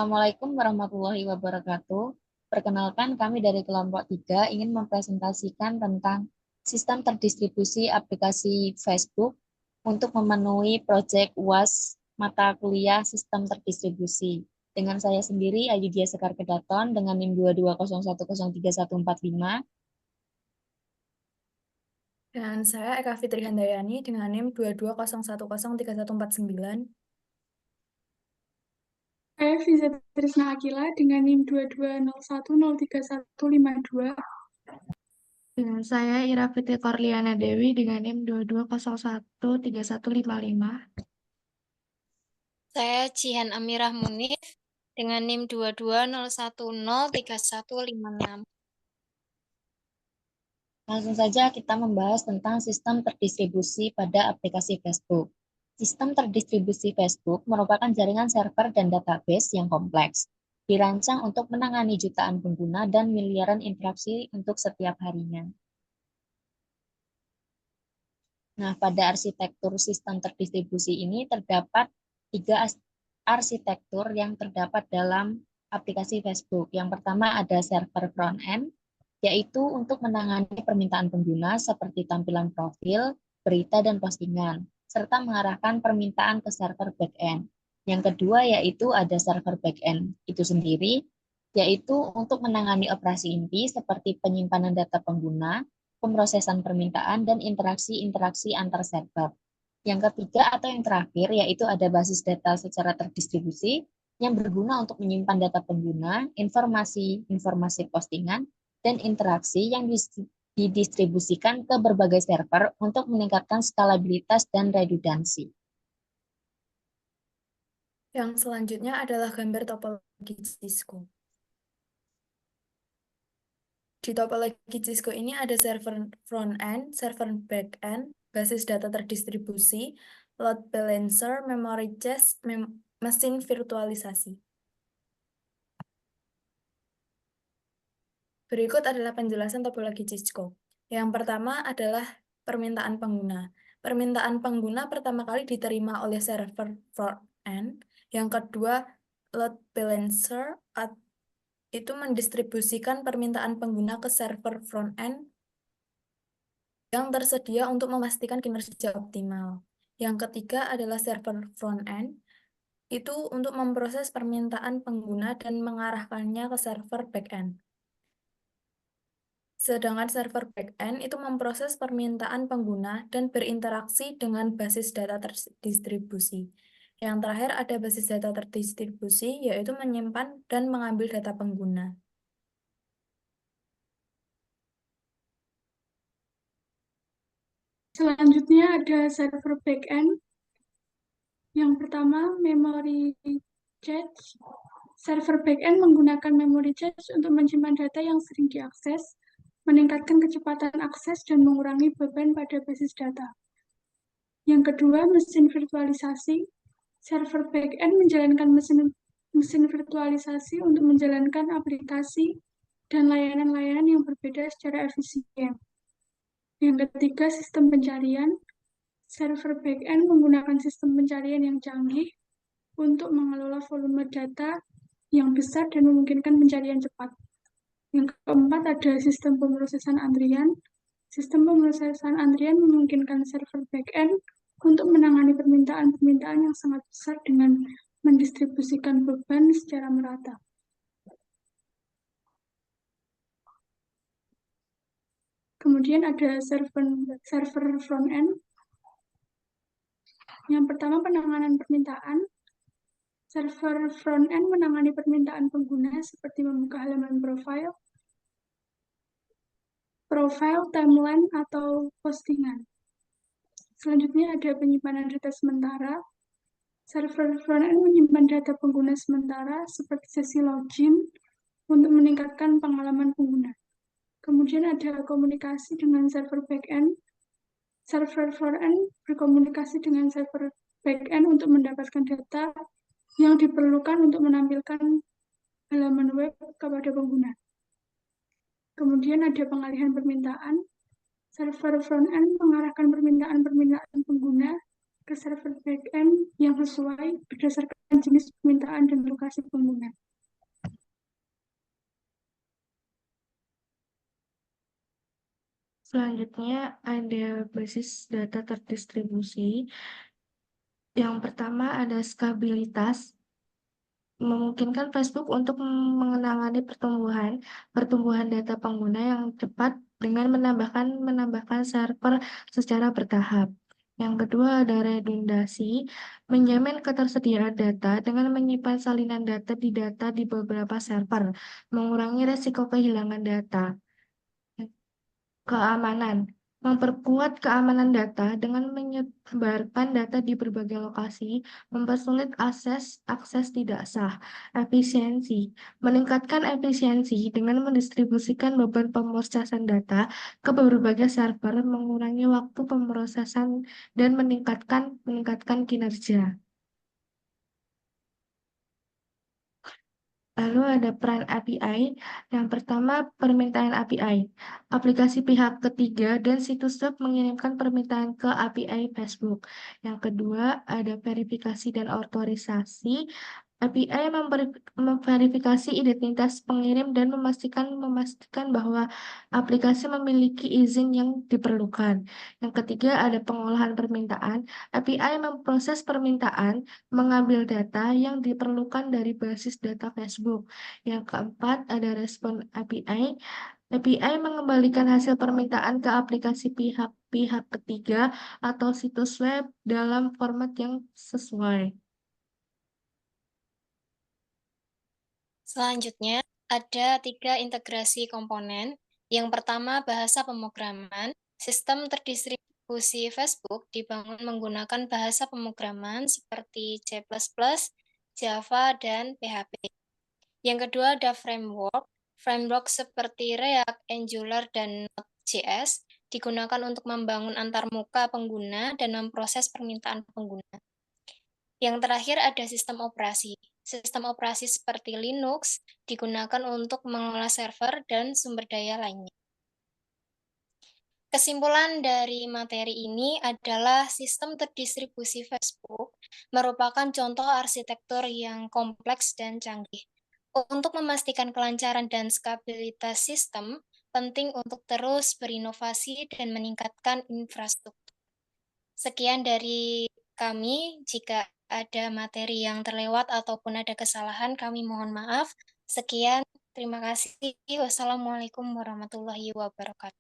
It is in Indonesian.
Assalamualaikum warahmatullahi wabarakatuh. Perkenalkan, kami dari kelompok 3 ingin mempresentasikan tentang sistem terdistribusi aplikasi Facebook untuk memenuhi proyek UAS mata kuliah sistem terdistribusi. Dengan saya sendiri, Ayudhya Sekar Kedaton, dengan NIM 220103145. Dan saya Eka Fitri Handayani dengan NIM 220103149. Saya Fiza Trisna Akila dengan NIM 220103152. Dengan saya Ira Fitri Korliana Dewi dengan NIM 22013155. Saya Jihan Amirah Munif dengan NIM 220103156. Langsung saja kita membahas tentang sistem terdistribusi pada aplikasi Facebook. Sistem terdistribusi Facebook merupakan jaringan server dan database yang kompleks, dirancang untuk menangani jutaan pengguna dan miliaran interaksi untuk setiap harinya. Nah, pada arsitektur sistem terdistribusi ini terdapat 3 arsitektur yang terdapat dalam aplikasi Facebook. Yang pertama ada server front-end, yaitu untuk menangani permintaan pengguna seperti tampilan profil, berita, dan postingan, serta mengarahkan permintaan ke server back-end. Yang kedua yaitu ada server back-end itu sendiri, yaitu untuk menangani operasi inti seperti penyimpanan data pengguna, pemrosesan permintaan, dan interaksi-interaksi antar server. Yang ketiga atau yang terakhir yaitu ada basis data secara terdistribusi yang berguna untuk menyimpan data pengguna, informasi postingan, dan interaksi yang didistribusikan ke berbagai server untuk meningkatkan skalabilitas dan redundansi. Yang selanjutnya adalah gambar topologi Cisco. Di topologi Cisco ini ada server front-end, server back-end, basis data terdistribusi, load balancer, memory cache, mesin virtualisasi. Berikut adalah penjelasan topologi Cisco. Yang pertama adalah permintaan pengguna. Permintaan pengguna pertama kali diterima oleh server front-end. Yang kedua, load balancer itu mendistribusikan permintaan pengguna ke server front-end yang tersedia untuk memastikan kinerja optimal. Yang ketiga adalah server front-end, itu untuk memproses permintaan pengguna dan mengarahkannya ke server back-end. Sedangkan server back-end itu memproses permintaan pengguna dan berinteraksi dengan basis data terdistribusi. Yang terakhir ada basis data terdistribusi, yaitu menyimpan dan mengambil data pengguna. Selanjutnya ada server back-end. Yang pertama, memory cache. Server back-end menggunakan memory cache untuk menyimpan data yang sering diakses, meningkatkan kecepatan akses, dan mengurangi beban pada basis data. Yang kedua, mesin virtualisasi. Server back-end menjalankan mesin virtualisasi untuk menjalankan aplikasi dan layanan-layanan yang berbeda secara efisien. Yang ketiga, sistem pencarian. Server back-end menggunakan sistem pencarian yang canggih untuk mengelola volume data yang besar dan memungkinkan pencarian cepat. Yang keempat ada sistem pemrosesan antrian. Sistem pemrosesan antrian memungkinkan server back-end untuk menangani permintaan-permintaan yang sangat besar dengan mendistribusikan beban secara merata. Kemudian ada server front-end. Yang pertama, penanganan permintaan. Server front-end menangani permintaan pengguna seperti membuka halaman profile, timeline, atau postingan. Selanjutnya ada penyimpanan data sementara. Server front-end menyimpan data pengguna sementara seperti sesi login untuk meningkatkan pengalaman pengguna. Kemudian ada komunikasi dengan server back-end. Server front-end berkomunikasi dengan server back-end untuk mendapatkan data yang diperlukan untuk menampilkan halaman web kepada pengguna. Kemudian ada pengalihan permintaan. Server front-end mengarahkan permintaan pengguna ke server backend yang sesuai berdasarkan jenis permintaan dan lokasi pengguna. Selanjutnya ada basis data terdistribusi. Yang pertama ada skabilitas, memungkinkan Facebook untuk mengenali pertumbuhan data pengguna yang cepat dengan menambahkan server secara bertahap. Yang kedua ada redundasi, menjamin ketersediaan data dengan menyimpan salinan data di beberapa server, mengurangi resiko kehilangan data. Keamanan, memperkuat keamanan data dengan menyebarkan data di berbagai lokasi, mempersulit akses tidak sah. Efisiensi, meningkatkan efisiensi dengan mendistribusikan beban pemrosesan data ke berbagai server, mengurangi waktu pemrosesan dan meningkatkan kinerja. Lalu ada peran API. Yang pertama, permintaan API. Aplikasi pihak ketiga dan situs web mengirimkan permintaan ke API Facebook. Yang kedua, ada verifikasi dan otorisasi. API memverifikasi identitas pengirim dan memastikan bahwa aplikasi memiliki izin yang diperlukan. Yang ketiga, ada pengolahan permintaan. API memproses permintaan, mengambil data yang diperlukan dari basis data Facebook. Yang keempat, ada respon API. API mengembalikan hasil permintaan ke aplikasi pihak ketiga atau situs web dalam format yang sesuai. Selanjutnya, ada 3 integrasi komponen. Yang pertama, bahasa pemrograman. Sistem terdistribusi Facebook dibangun menggunakan bahasa pemrograman seperti C++, Java, dan PHP. Yang kedua, ada framework. Framework seperti React, Angular, dan Node.js digunakan untuk membangun antarmuka pengguna dan memproses permintaan pengguna. Yang terakhir ada sistem operasi. Sistem operasi seperti Linux digunakan untuk mengelola server dan sumber daya lainnya. Kesimpulan dari materi ini adalah sistem terdistribusi Facebook merupakan contoh arsitektur yang kompleks dan canggih. Untuk memastikan kelancaran dan stabilitas sistem, penting untuk terus berinovasi dan meningkatkan infrastruktur. Sekian dari kami. Jika ada materi yang terlewat ataupun ada kesalahan, kami mohon maaf. Sekian, terima kasih. Wassalamualaikum warahmatullahi wabarakatuh.